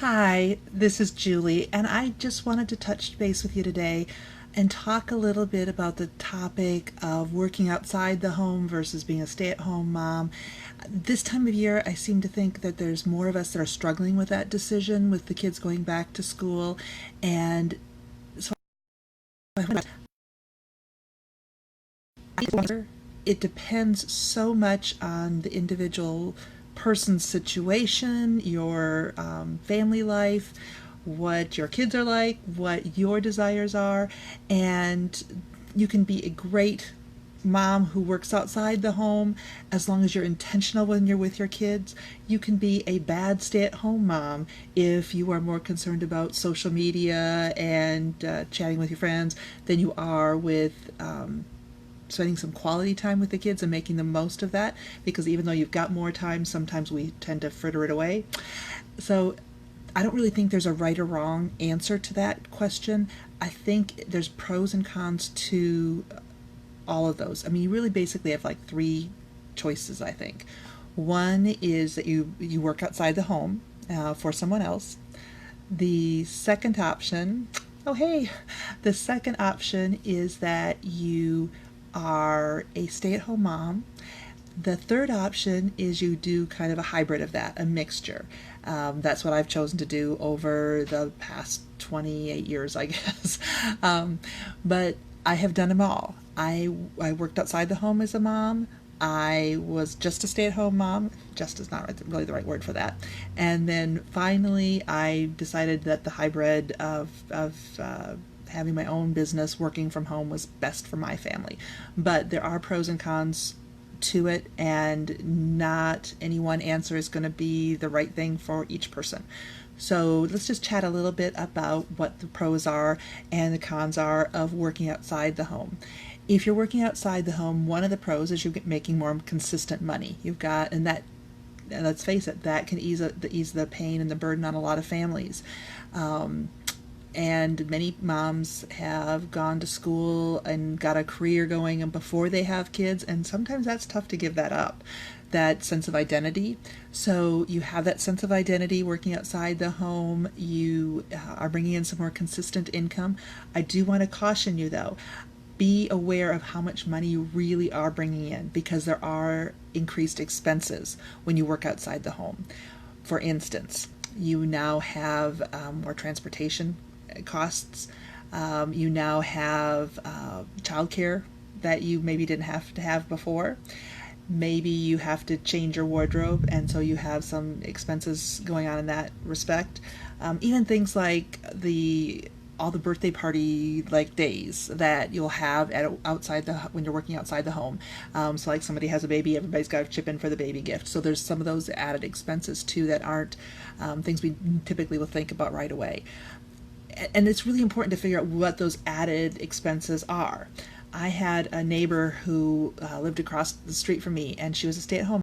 Hi, this is Julie, and I just wanted to touch base with you today and talk a little bit about the topic of working outside the home versus being a stay at home mom. This time of year, I seem to think that there's more of us that are struggling with that decision with the kids going back to school, and so it depends so much on the individual person's situation, your family life, what your kids are like, what your desires are, and you can be a great mom who works outside the home as long as you're intentional when you're with your kids. You can be a bad stay-at-home mom if you are more concerned about social media and chatting with your friends than you are with spending some quality time with the kids and making the most of that, because even though you've got more time, sometimes we tend to fritter it away. So I don't really think there's a right or wrong answer to that question. I think there's pros and cons to all of those. I mean, you really basically have like three choices, I think. One is that you work outside the home for someone else. The second option, oh hey, the second option is that you are a stay-at-home mom. The third option is you do kind of a hybrid of that, a mixture. That's what I've chosen to do over the past 28 years, I guess. But I have done them all. I worked outside the home as a mom. I was just a stay-at-home mom. Just is not really the right word for that. And then finally, I decided that the hybrid of having my own business, working from home, was best for my family. But there are pros and cons to it, and not any one answer is going to be the right thing for each person. So let's just chat a little bit about what the pros are and the cons are of working outside the home. If you're working outside the home, one of the pros is you're making more consistent money. You've got, and let's face it, that can ease the pain and the burden on a lot of families. And many moms have gone to school and got a career going and before they have kids, and sometimes that's tough to give that up, that sense of identity. So you have that sense of identity working outside the home. You are bringing in some more consistent income. I do want to caution you though, be aware of how much money you really are bringing in, because there are increased expenses when you work outside the home. For instance, you now have more transportation costs. You now have childcare that you maybe didn't have to have before. Maybe you have to change your wardrobe, and so you have some expenses going on in that respect. Even things like all the birthday party like days that you'll have when you're working outside the home. So like somebody has a baby, everybody's got to chip in for the baby gift. So there's some of those added expenses too that aren't things we typically will think about right away. And it's really important to figure out what those added expenses are. I had a neighbor who lived across the street from me, and she was a stay-at-home